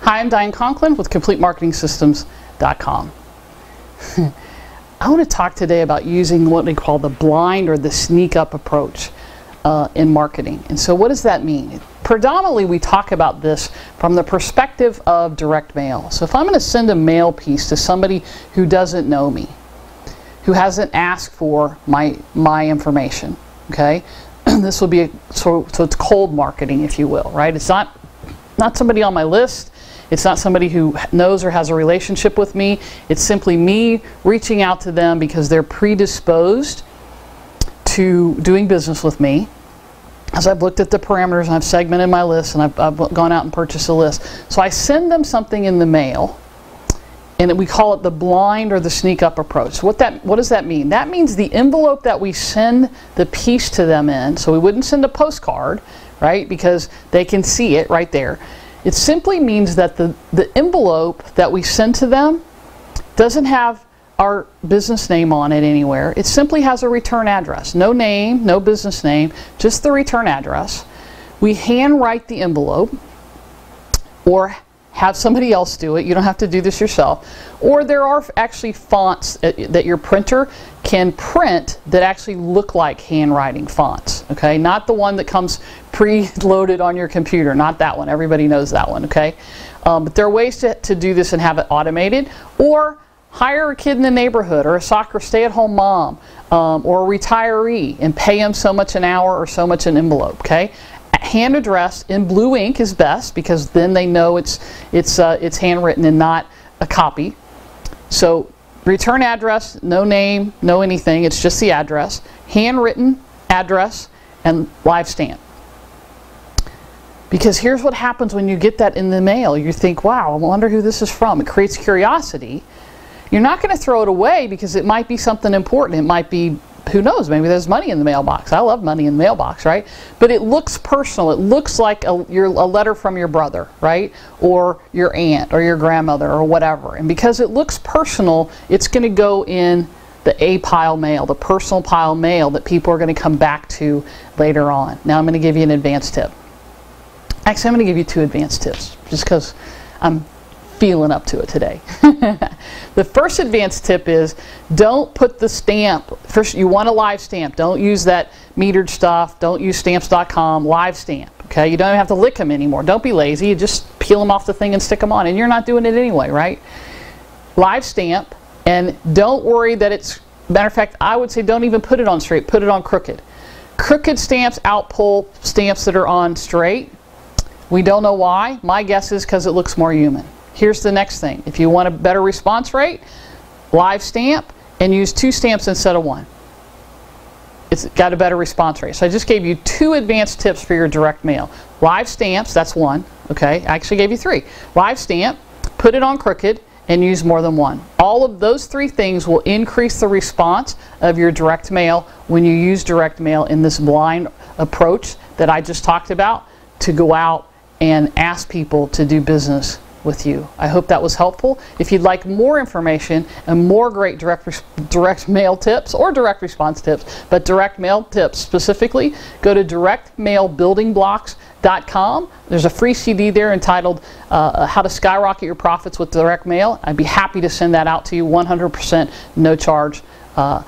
Hi, I'm Diane Conklin with CompleteMarketingSystems.com. I want to talk today about using what we call the blind or the sneak up approach in marketing. And so what does that mean? Predominantly we talk about this from the perspective of direct mail. So if I'm going to send a mail piece to somebody who doesn't know me, who hasn't asked for my information, okay? This will be so it's cold marketing, if you will, right? It's not somebody on my list. It's not somebody who knows or has a relationship with me. It's simply me reaching out to them because they're predisposed to doing business with me. As I've looked at the parameters and I've segmented my list and I've gone out and purchased a list. So I send them something in the mail, and we call it the blind or the sneak up approach. So what does that mean? That means the envelope that we send the piece to them in, so we wouldn't send a postcard, right, because they can see it right there. It simply means that the envelope that we send to them doesn't have our business name on it anywhere. It simply has a return address. No name, no business name, just the return address. We handwrite the envelope or have somebody else do it. You don't have to do this yourself. Or there are actually fonts that your printer can print that actually look like handwriting fonts. Okay, not the one that comes pre-loaded on your computer. Not that one. Everybody knows that one. Okay, but there are ways to do this and have it automated. Or hire a kid in the neighborhood, or a soccer stay-at-home mom, or a retiree, and pay them so much an hour or so much an envelope. Okay. Hand addressed in blue ink is best, because then they know it's handwritten and not a copy. So return address, no name, no anything, it's just the address, handwritten address, and live stamp. Because here's what happens when you get that in the mail. You think, wow, I wonder who this is from. It creates curiosity. You're not going to throw it away because it might be something important. It might be, who knows, maybe there's money in the mailbox. I love money in the mailbox, right? But it looks personal. It looks like a letter from your brother, right? Or your aunt or your grandmother or whatever. And because it looks personal, it's going to go in the A pile mail, the personal pile mail that people are going to come back to later on. Now I'm going to give you an advanced tip. Actually, I'm going to give you two advanced tips just because I'm feeling up to it today. The first advanced tip is, don't put the stamp. First, you want a live stamp. Don't use that metered stuff. Don't use stamps.com. Live stamp. Okay, you don't even have to lick them anymore. Don't be lazy. You just peel them off the thing and stick them on, and you're not doing it anyway, right? Live stamp, and don't worry that it's. Matter of fact, I would say don't even put it on straight. Put it on crooked. Crooked stamps outpull stamps that are on straight. We don't know why. My guess is because it looks more human. Here's the next thing. If you want a better response rate, live stamp and use 2 stamps instead of 1. It's got a better response rate. So I just gave you 2 advanced tips for your direct mail. Live stamps, that's 1. Okay, I actually gave you 3. Live stamp, put it on crooked, and use more than 1. All of those 3 things will increase the response of your direct mail when you use direct mail in this blind approach that I just talked about, to go out and ask people to do business with you. I hope that was helpful. If you'd like more information and more great direct mail tips or direct response tips, but direct mail tips specifically, go to directmailbuildingblocks.com. There's a free CD there entitled How to Skyrocket Your Profits with Direct Mail. I'd be happy to send that out to you 100%, no charge. I'll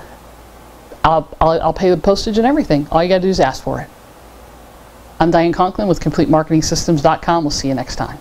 pay the postage and everything. All you got to do is ask for it. I'm Diane Conklin with CompleteMarketingSystems.com. We'll see you next time.